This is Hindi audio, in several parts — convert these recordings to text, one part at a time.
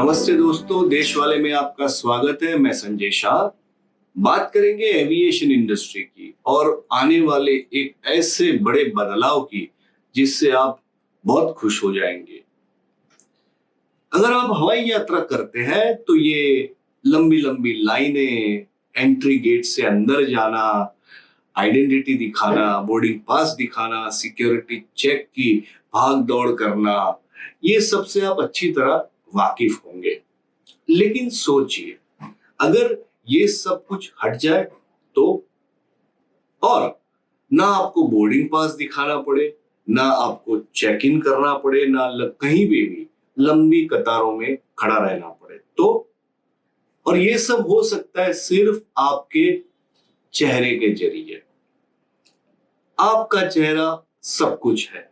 नमस्ते दोस्तों, देश वाले में आपका स्वागत है। मैं संजय शाह। बात करेंगे एविएशन इंडस्ट्री की और आने वाले एक ऐसे बड़े बदलाव की जिससे आप बहुत खुश हो जाएंगे। अगर आप हवाई यात्रा करते हैं तो ये लंबी लंबी लाइनें, एंट्री गेट से अंदर जाना, आइडेंटिटी दिखाना, बोर्डिंग पास दिखाना, सिक्योरिटी चेक की भाग दौड़ करना, ये सबसे आप अच्छी तरह वाकिफ होंगे। लेकिन सोचिए, अगर ये सब कुछ हट जाए तो, और ना आपको बोर्डिंग पास दिखाना पड़े, ना आपको चेक इन करना पड़े, ना कहीं भी लंबी कतारों में खड़ा रहना पड़े तो, और ये सब हो सकता है सिर्फ आपके चेहरे के जरिए। आपका चेहरा सब कुछ है,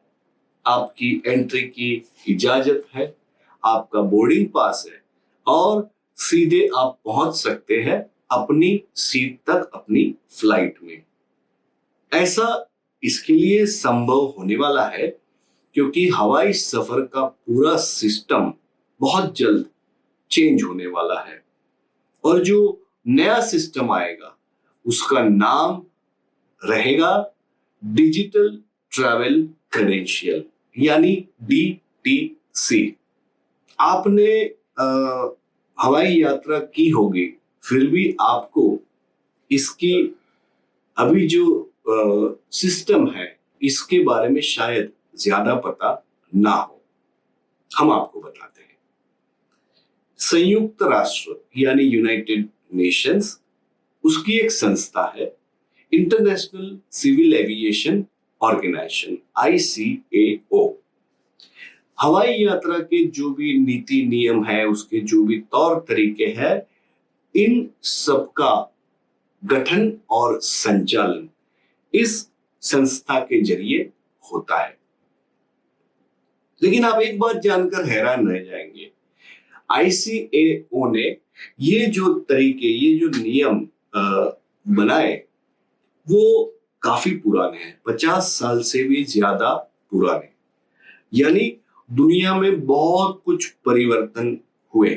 आपकी एंट्री की इजाजत है, आपका बोर्डिंग पास है और सीधे आप पहुंच सकते हैं अपनी सीट तक अपनी फ्लाइट में। ऐसा इसके लिए संभव होने वाला है क्योंकि हवाई सफर का पूरा सिस्टम बहुत जल्द चेंज होने वाला है और जो नया सिस्टम आएगा उसका नाम रहेगा डिजिटल ट्रैवल क्रेडेंशियल, यानी DTC। आपने हवाई यात्रा की होगी, फिर भी आपको इसकी अभी जो सिस्टम है इसके बारे में शायद ज्यादा पता ना हो। हम आपको बताते हैं। संयुक्त राष्ट्र यानी यूनाइटेड नेशंस, उसकी एक संस्था है international civil aviation organisation, ICAO। हवाई यात्रा के जो भी नीति नियम है, उसके जो भी तौर तरीके हैं, इन सबका गठन और संचालन इस संस्था के जरिए होता है। लेकिन आप एक बात जानकर हैरान रह जाएंगे, ICAO ने ये जो तरीके, ये जो नियम बनाए वो काफी पुराने हैं, 50 साल से भी ज्यादा पुराने। यानी दुनिया में बहुत कुछ परिवर्तन हुए,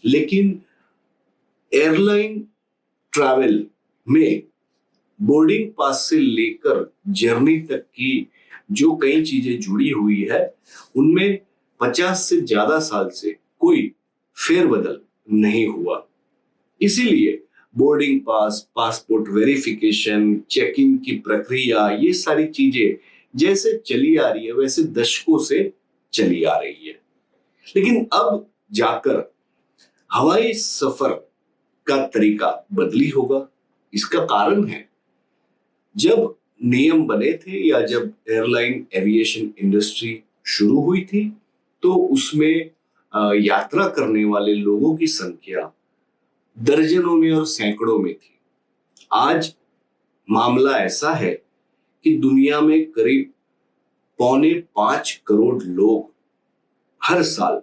लेकिन एयरलाइन ट्रैवल में बोर्डिंग पास से लेकर जर्नी तक की जो कई चीजें जुड़ी हुई है, उनमें 50 से ज्यादा साल से कोई फेरबदल नहीं हुआ। इसीलिए boarding pass, passport verification, check in की प्रक्रिया, ये सारी चीजें जैसे चली आ रही है वैसे दशकों से चली आ रही है। लेकिन अब जाकर हवाई सफर का तरीका बदली होगा। इसका कारण है, जब नियम बने थे या जब एयरलाइन एविएशन इंडस्ट्री शुरू हुई थी तो उसमें यात्रा करने वाले लोगों की संख्या दर्जनों में और सैकड़ों में थी। आज मामला ऐसा है कि दुनिया में करीब 4.25 करोड़ लोग हर साल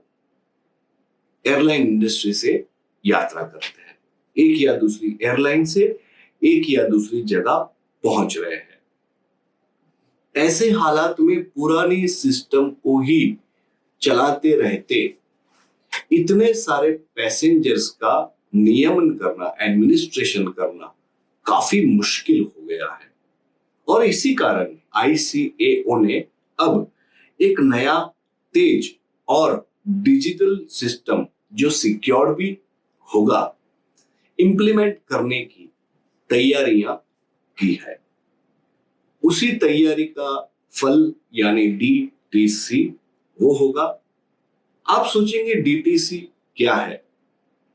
एयरलाइन इंडस्ट्री से यात्रा करते हैं, एक या दूसरी एयरलाइन से एक या दूसरी जगह पहुंच रहे हैं। ऐसे हालात में पुरानी सिस्टम को ही चलाते रहते इतने सारे पैसेंजर्स का नियमन करना, एडमिनिस्ट्रेशन करना काफी मुश्किल हो गया है। और इसी कारण ICAO ने अब एक नया, तेज और डिजिटल सिस्टम जो सिक्योर्ड भी होगा, इंप्लीमेंट करने की तैयारियां की है। उसी तैयारी का फल यानी DTC वो होगा। आप सोचेंगे DTC क्या है,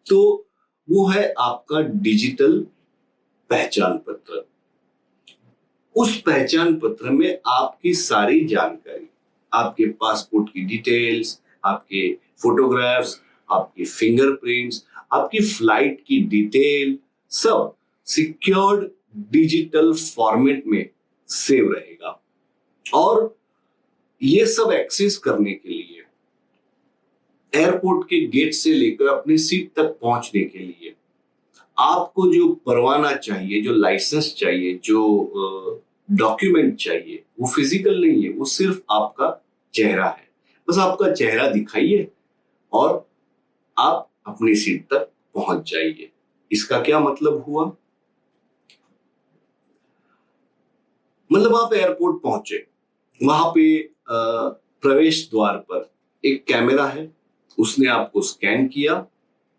तो वो है आपका डिजिटल पहचान पत्र। उस पहचान पत्र में आपकी सारी जानकारी, आपके पासपोर्ट की डिटेल्स, आपके फोटोग्राफ्स, आपकी फिंगरप्रिंट्स, आपकी फ्लाइट की डिटेल, सब सिक्योर्ड डिजिटल फॉर्मेट में सेव रहेगा। और ये सब एक्सेस करने के लिए, एयरपोर्ट के गेट से लेकर अपनी सीट तक पहुंचने के लिए आपको जो परवाना चाहिए, जो लाइसेंस चाहिए, जो डॉक्यूमेंट चाहिए, वो फिजिकल नहीं है, वो सिर्फ आपका चेहरा है। बस आपका चेहरा दिखाइए और आप अपनी सीट तक पहुंच जाइए। इसका क्या मतलब हुआ? मतलब आप एयरपोर्ट पहुंचे, वहां पे प्रवेश द्वार पर एक कैमरा है, उसने आपको स्कैन किया।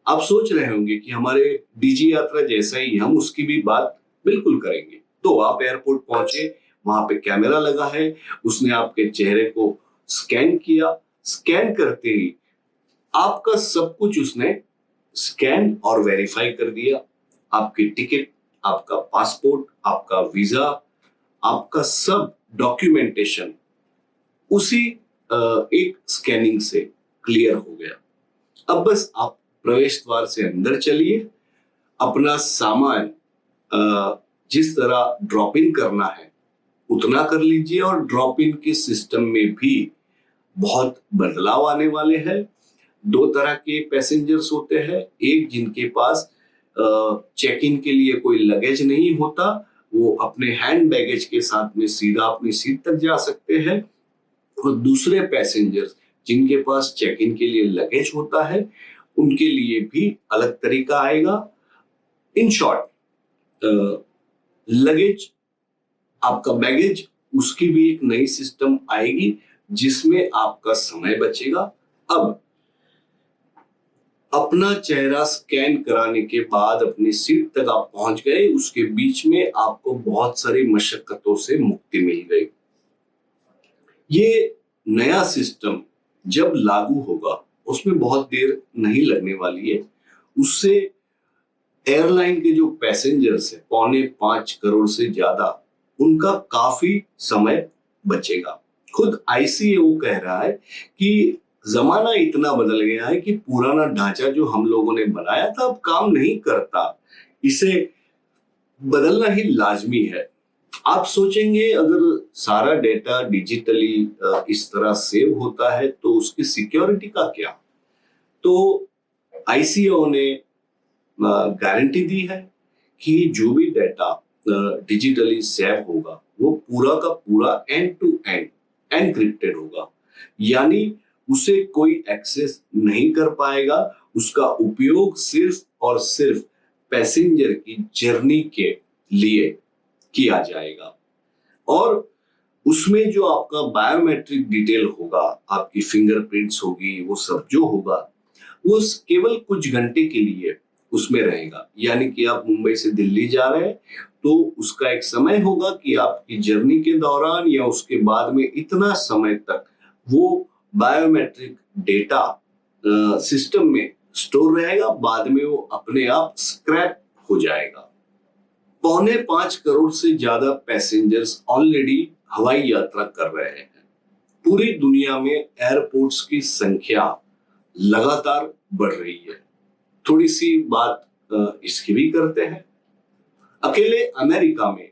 आप सोच रहे होंगे कि हमारे डीजी यात्रा जैसा ही हम उसकी भी बात बिल्कुल करेंगे। तो आप एयरपोर्ट पहुंचे, वहां पे कैमरा लगा है, उसने आपके चेहरे को स्कैन किया। स्कैन करते ही आपका सब कुछ उसने स्कैन और वेरीफाई कर दिया। आपकी टिकट, आपका पासपोर्ट, आपका वीजा, आपका सब डॉक्यूमेंटेशन उसी एक स्कैनिंग से क्लियर हो गया। अब बस आप प्रवेश द्वार से अंदर चलिए, अपना सामान जिस तरह ड्रॉप इन करना है उतना कर लीजिए। और ड्रॉप इन के सिस्टम में भी बहुत बदलाव आने वाले हैं। दो तरह के पैसेंजर्स होते हैं, एक जिनके पास चेक इन के लिए कोई लगेज नहीं होता, वो अपने हैंड बैगेज के साथ में सीधा अपनी सीट तक जा सकते हैं। और दूसरे पैसेंजर्स जिनके पास चेक इन के लिए लगेज होता है, उनके लिए भी अलग तरीका आएगा। इन शॉर्ट, लगेज, आपका बैगेज, उसकी भी एक नई सिस्टम आएगी जिसमें आपका समय बचेगा। अब अपना चेहरा स्कैन कराने के बाद अपनी सीट तक आप पहुंच गए, उसके बीच में आपको बहुत सारी मशक्कतों से मुक्ति मिल गई। ये नया सिस्टम जब लागू होगा उसमें बहुत देर नहीं लगने वाली है। उससे एयरलाइन के जो पैसेंजर्स है 4.25 करोड़ से ज्यादा, उनका काफी समय बचेगा। खुद आईसीएओ कह रहा है कि जमाना इतना बदल गया है कि पुराना ढांचा जो हम लोगों ने बनाया था अब काम नहीं करता, इसे बदलना ही लाजमी है। आप सोचेंगे अगर सारा डेटा डिजिटली इस तरह सेव होता है तो उसकी सिक्योरिटी का क्या? तो आईसीएओ ने गारंटी दी है कि जो भी डेटा डिजिटली सेव होगा वो पूरा का पूरा एंड टू एंड एनक्रिप्टेड होगा, यानी उसे कोई एक्सेस नहीं कर पाएगा। उसका उपयोग सिर्फ और सिर्फ पैसेंजर की जर्नी के लिए किया जाएगा। और उसमें जो आपका बायोमेट्रिक डिटेल होगा, आपकी फिंगरप्रिंट्स होगी, वो सब जो होगा वो केवल कुछ घंटे के लिए उसमें रहेगा। यानी कि आप मुंबई से दिल्ली जा रहे हैं तो उसका एक समय होगा कि आपकी जर्नी के दौरान या उसके बाद में इतना समय तक वो बायोमेट्रिक डेटा सिस्टम में स्टोर रहेगा, बाद में वो अपने आप स्क्रैप हो जाएगा। 4.25 करोड़ से ज्यादा पैसेंजर्स ऑलरेडी हवाई यात्रा कर रहे हैं। पूरी दुनिया में एयरपोर्ट्स की संख्या लगातार बढ़ रही है। थोड़ी सी बात इसकी भी करते हैं। अकेले अमेरिका में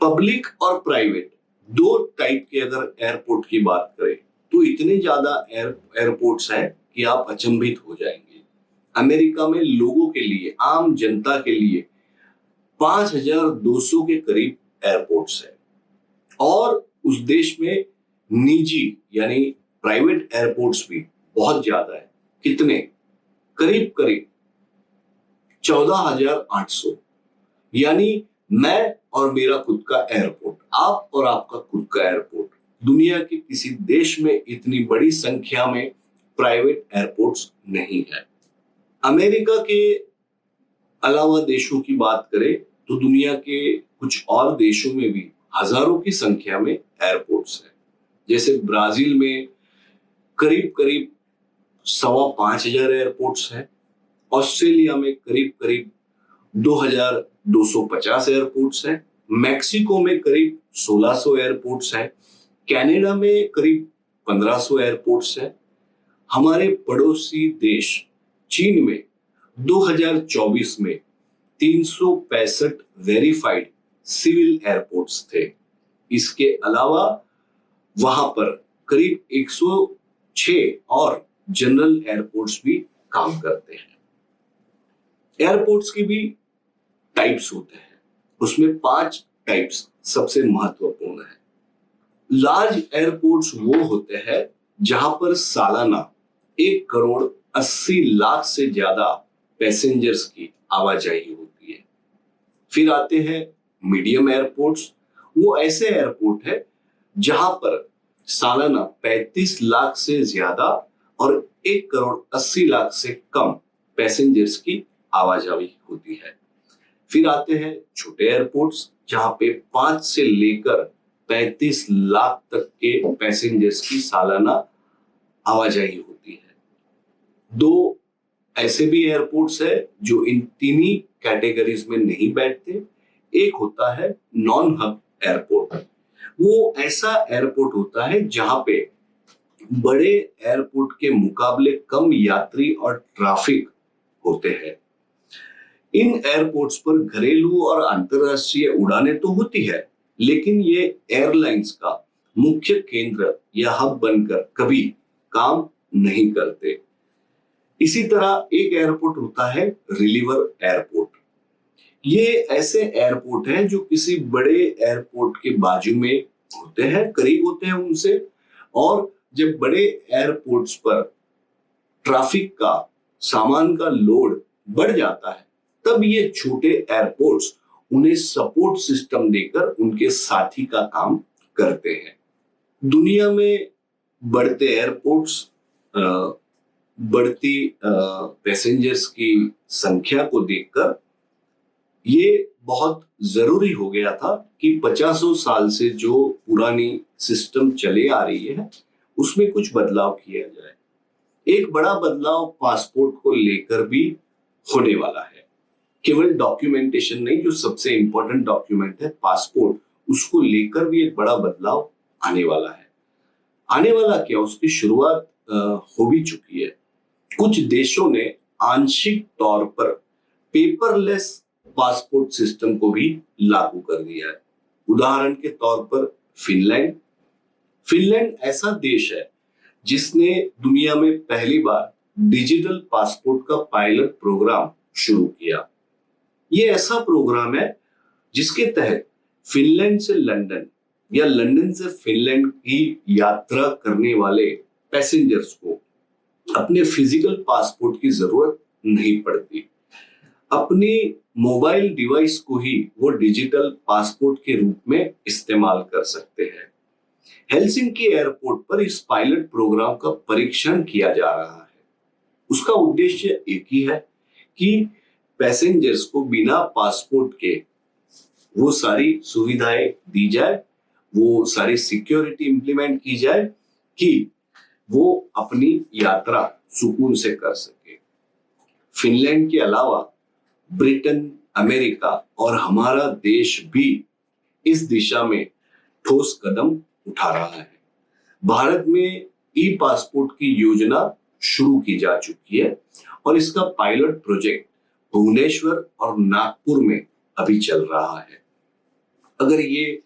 पब्लिक और प्राइवेट दो टाइप के अगर एयरपोर्ट की बात करें तो इतने ज्यादा एयरपोर्ट्स हैं कि आप अचंभित हो जाएंगे। अमेरिका में लोगों के लिए, आम जनता के लिए 5200 के करीब एयरपोर्ट्स है। और उस देश में निजी यानी प्राइवेट एयरपोर्ट्स भी बहुत ज्यादा है। कितने? करीब करीब 14,800। यानी मैं और मेरा खुद का एयरपोर्ट, आप और आपका खुद का एयरपोर्ट। दुनिया के किसी देश में इतनी बड़ी संख्या में प्राइवेट एयरपोर्ट्स नहीं है। अमेरिका के अलावा देशों की बात करें तो दुनिया के कुछ और देशों में भी हजारों की संख्या में एयरपोर्ट्स हैं। जैसे ब्राजील में करीब करीब 5,500 एयरपोर्ट्स हैं। ऑस्ट्रेलिया में करीब करीब 2,250 एयरपोर्ट्स हैं। मैक्सिको में करीब 1,600 एयरपोर्ट्स हैं। कनाडा में करीब 1,500 एयरपोर्ट्स हैं। हमारे पड़ोसी देश चीन में 2024 में 365 वेरीफाइड सिविल एयरपोर्ट्स थे। इसके अलावा वहां पर करीब 106 और जनरल एयरपोर्ट्स भी काम करते हैं। एयरपोर्ट्स की भी टाइप्स होते हैं, उसमें 5 टाइप्स सबसे महत्वपूर्ण है। लार्ज एयरपोर्ट्स वो होते हैं जहां पर सालाना 1 करोड़ 80 लाख से ज्यादा पैसेंजर्स की आवाजाही होती है। फिर आते हैं मीडियम एयरपोर्ट्स। वो ऐसे एयरपोर्ट है जहां पर सालाना 35 लाख से ज्यादा और 1 करोड़ 80 लाख से कम पैसेंजर्स की आवाजाही होती है। फिर आते हैं छोटे एयरपोर्ट्स जहां पे 5 से लेकर 35 लाख तक के पैसेंजर्स की सालाना आवाजाही होती है। दो ऐसे भी एयरपोर्ट्स है जो इन तीनों कैटेगरीज में नहीं बैठते। एक होता है नॉन हब एयरपोर्ट। वो ऐसा एयरपोर्ट होता है जहां पे बड़े एयरपोर्ट के मुकाबले कम यात्री और ट्रैफिक होते हैं। इन एयरपोर्ट्स पर घरेलू और अंतरराष्ट्रीय उड़ानें तो होती है, लेकिन ये एयरलाइंस का मुख्य केंद्र या हब बनकर कभी काम नहीं करते। इसी तरह एक एयरपोर्ट होता है रिलीवर एयरपोर्ट। ये ऐसे एयरपोर्ट हैं जो किसी बड़े एयरपोर्ट के बाजू में होते हैं, करीब होते हैं उनसे, और जब बड़े एयरपोर्ट्स पर ट्रैफिक का सामान का लोड बढ़ जाता है तब ये छोटे एयरपोर्ट्स उन्हें सपोर्ट सिस्टम देकर उनके साथी का काम करते हैं। दुनिया में बढ़ते एयरपोर्ट्स, बढ़ती पैसेंजर्स की संख्या को देखकर ये बहुत जरूरी हो गया था कि 50 साल से जो पुरानी सिस्टम चले आ रही है उसमें कुछ बदलाव किया जाए। एक बड़ा बदलाव पासपोर्ट को लेकर भी होने वाला है। केवल डॉक्यूमेंटेशन नहीं, जो सबसे इंपॉर्टेंट डॉक्यूमेंट है पासपोर्ट, उसको लेकर भी एक बड़ा बदलाव आने वाला है। आने वाला क्या, उसकी शुरुआत हो भी चुकी है। कुछ देशों ने आंशिक तौर पर पेपरलेस पासपोर्ट सिस्टम को भी लागू कर दिया है। उदाहरण के तौर पर फिनलैंड। फिनलैंड ऐसा देश है जिसने दुनिया में पहली बार डिजिटल पासपोर्ट का पायलट प्रोग्राम शुरू किया। ये ऐसा प्रोग्राम है जिसके तहत फिनलैंड से लंदन या लंदन से फिनलैंड की यात्रा करने वाले पैसेंजर्स को अपने फिजिकल पासपोर्ट की जरूरत नहीं पड़ती। अपनी मोबाइल डिवाइस को ही वो डिजिटल पासपोर्ट के रूप में इस्तेमाल कर सकते हैं। हेलसिंकी एयरपोर्ट पर इस पायलट प्रोग्राम का परीक्षण किया जा रहा है। उसका उद्देश्य एक ही है कि पैसेंजर्स को बिना पासपोर्ट के वो सारी सुविधाएं दी जाए, वो सारी सिक्योरिटी इंप्लीमेंट की जाए कि वो अपनी यात्रा सुकून से कर सके। फिनलैंड के अलावा ब्रिटेन, अमेरिका और हमारा देश भी इस दिशा में ठोस कदम उठा रहा है। भारत में ई पासपोर्ट की योजना शुरू की जा चुकी है और इसका पायलट प्रोजेक्ट भुवनेश्वर और नागपुर में अभी चल रहा है। अगर ये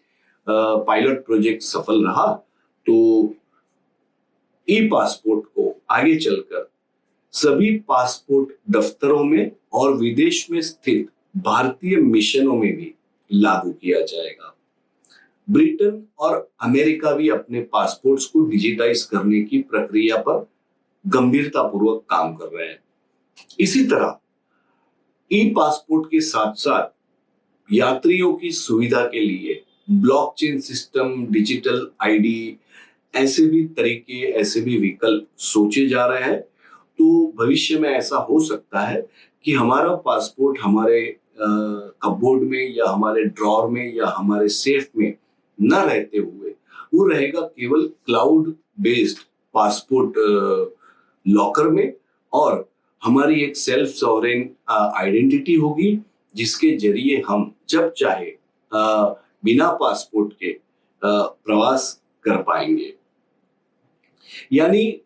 पायलट प्रोजेक्ट सफल रहा तो ई पासपोर्ट को आगे चलकर सभी पासपोर्ट दफ्तरों में और विदेश में स्थित भारतीय मिशनों में भी लागू किया जाएगा। ब्रिटेन और अमेरिका भी अपने पासपोर्ट्स को डिजिटाइज करने की प्रक्रिया पर गंभीरतापूर्वक काम कर रहे हैं। इसी तरह ई पासपोर्ट के साथ साथ यात्रियों की सुविधा के लिए ब्लॉकचेन सिस्टम, डिजिटल आईडी, ऐसे भी तरीके, ऐसे भी विकल्प सोचे जा रहे हैं। तो भविष्य में ऐसा हो सकता है कि हमारा पासपोर्ट हमारे कपबोर्ड में या हमारे ड्रॉर में या हमारे सेफ में न रहते हुए वो रहेगा केवल क्लाउड बेस्ड पासपोर्ट लॉकर में, और हमारी एक सेल्फ सॉवरेन आइडेंटिटी होगी जिसके जरिए हम जब चाहे बिना पासपोर्ट के प्रवास कर पाएंगे। यानी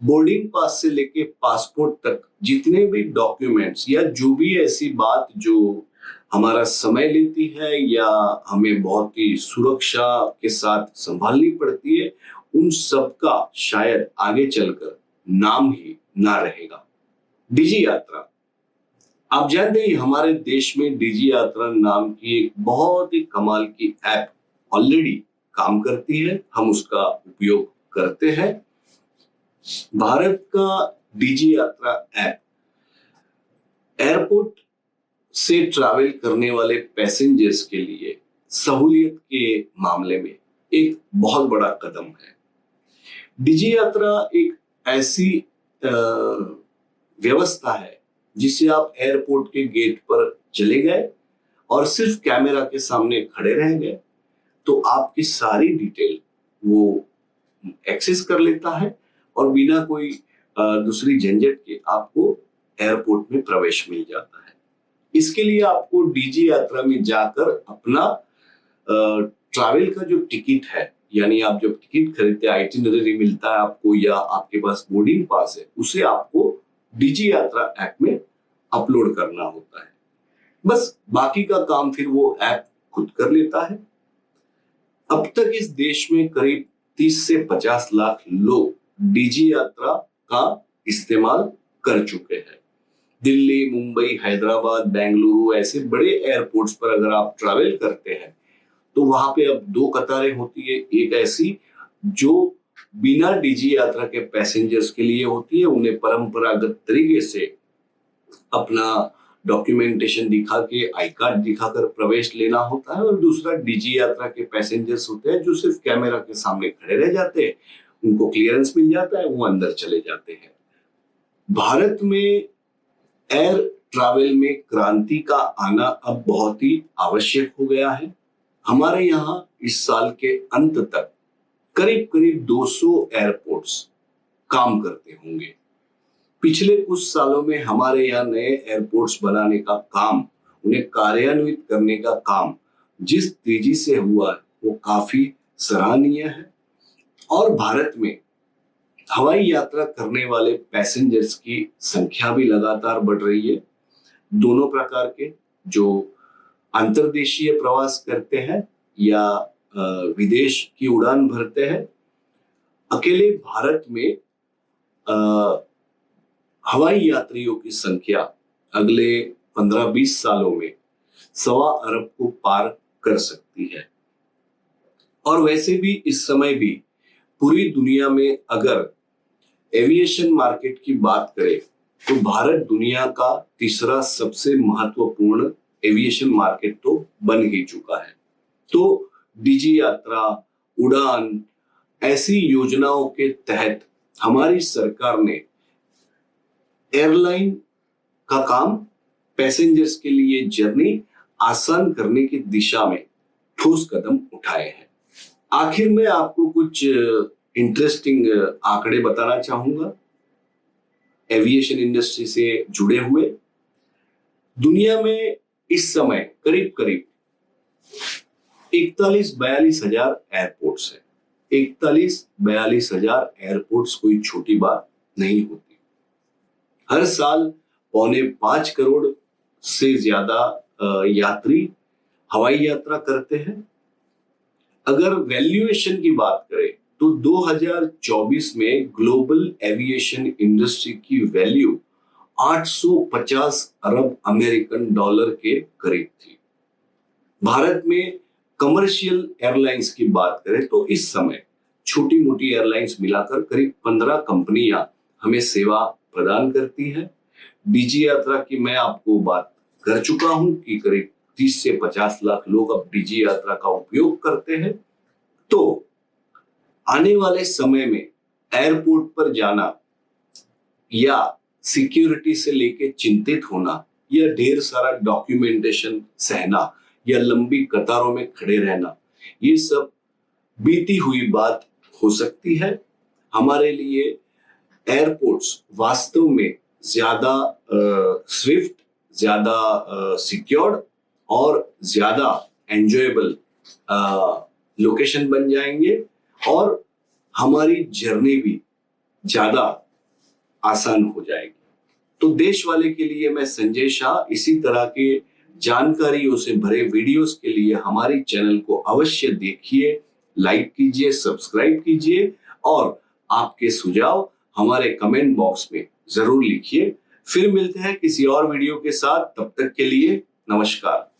बोर्डिंग पास से लेके पासपोर्ट तक जितने भी डॉक्यूमेंट्स या जो भी ऐसी बात जो हमारा समय लेती है या हमें बहुत ही सुरक्षा के साथ संभालनी पड़ती है, उन सब का शायद आगे चलकर नाम ही ना रहेगा। डिजी यात्रा, आप जानते हैं हमारे देश में डिजी यात्रा नाम की एक बहुत ही कमाल की ऐप ऑलरेडी काम करती है। हम उसका उपयोग करते हैं। भारत का डीजी यात्रा ऐप एयरपोर्ट से ट्रैवल करने वाले पैसेंजर्स के लिए सहूलियत के मामले में एक बहुत बड़ा कदम है। डीजी यात्रा एक ऐसी व्यवस्था है जिसे आप एयरपोर्ट के गेट पर चले गए और सिर्फ कैमरा के सामने खड़े रह गए तो आपकी सारी डिटेल वो एक्सेस कर लेता है और बिना कोई दूसरी झंझट के आपको एयरपोर्ट में प्रवेश मिल जाता है। इसके लिए आपको डीजी यात्रा में जाकर अपना ट्रैवल का जो टिकट है, यानी आप जब टिकट खरीदते हैं, आइटिनरी मिलता है आपको या आपके पास बोर्डिंग पास है, उसे आपको डीजी यात्रा ऐप में अपलोड करना होता है। बस बाकी का काम फिर वो ऐप खुद कर लेता है। अब तक इस देश में करीब 30 से 50 लाख लोग डीजी यात्रा का इस्तेमाल कर चुके हैं। दिल्ली, मुंबई, हैदराबाद, बेंगलुरु ऐसे बड़े एयरपोर्ट्स पर अगर आप ट्रैवल करते हैं तो वहां पे अब 2 कतारें होती है। एक ऐसी जो बिना डीजी यात्रा के पैसेंजर्स के लिए होती है, उन्हें परंपरागत तरीके से अपना डॉक्यूमेंटेशन दिखा के, आई कार्ड दिखाकर प्रवेश लेना होता है, और दूसरा डीजी यात्रा के पैसेंजर्स होते हैं जो सिर्फ कैमरा के सामने खड़े रह जाते हैं, उनको क्लियरेंस मिल जाता है, वो अंदर चले जाते हैं। भारत में एयर ट्रैवल में क्रांति का आना अब बहुत ही आवश्यक हो गया है। हमारे यहाँ इस साल के अंत तक करीब करीब 200 एयरपोर्ट्स काम करते होंगे। पिछले कुछ सालों में हमारे यहाँ नए एयरपोर्ट्स बनाने का काम, उन्हें कार्यान्वित करने का काम जिस तेजी से हुआ है वो काफी सराहनीय है। और भारत में हवाई यात्रा करने वाले पैसेंजर्स की संख्या भी लगातार बढ़ रही है। दोनों प्रकार के, जो अंतर्देशीय प्रवास करते हैं या विदेश की उड़ान भरते हैं। अकेले भारत में हवाई यात्रियों की संख्या अगले 15-20 सालों में 1.25 अरब को पार कर सकती है। और वैसे भी इस समय भी पूरी दुनिया में अगर एविएशन मार्केट की बात करें तो भारत दुनिया का तीसरा सबसे महत्वपूर्ण एविएशन मार्केट तो बन ही चुका है। तो डीजी यात्रा, उड़ान ऐसी योजनाओं के तहत हमारी सरकार ने एयरलाइन का काम, पैसेंजर्स के लिए जर्नी आसान करने की दिशा में ठोस कदम उठाए हैं। आखिर में आपको कुछ इंटरेस्टिंग आंकड़े बताना चाहूंगा एविएशन इंडस्ट्री से जुड़े हुए। दुनिया में इस समय करीब करीब 41-42 हजार एयरपोर्ट्स है। 41-42 हजार एयरपोर्ट्स कोई छोटी बात नहीं होती। हर साल 4.25 करोड़ से ज्यादा यात्री हवाई यात्रा करते हैं। अगर वैल्यूएशन की बात करें तो 2024 में ग्लोबल एविएशन इंडस्ट्री की वैल्यू 850 अरब अमेरिकन डॉलर के करीब थी। भारत में कमर्शियल एयरलाइंस की बात करें तो इस समय छोटी मोटी एयरलाइंस मिलाकर करीब 15 कंपनियां हमें सेवा प्रदान करती है। डीजी यात्रा की मैं आपको बात कर चुका हूं कि करीब 30 से 50 लाख लोग अब डीजी यात्रा का उपयोग करते हैं। तो आने वाले समय में एयरपोर्ट पर जाना या सिक्योरिटी से लेके चिंतित होना या ढेर सारा डॉक्यूमेंटेशन सहना या लंबी कतारों में खड़े रहना, ये सब बीती हुई बात हो सकती है। हमारे लिए एयरपोर्ट्स वास्तव में ज्यादा स्विफ्ट, ज्यादा सिक्योर्ड और ज्यादा एंजॉयबल लोकेशन बन जाएंगे और हमारी जर्नी भी ज्यादा आसान हो जाएगी। तो देश वाले के लिए मैं संजय शाह इसी तरह के जानकारियों से भरे वीडियोस के लिए हमारे चैनल को अवश्य देखिए, लाइक कीजिए, सब्सक्राइब कीजिए और आपके सुझाव हमारे कमेंट बॉक्स में जरूर लिखिए। फिर मिलते हैं किसी और वीडियो के साथ, तब तक के लिए नमस्कार।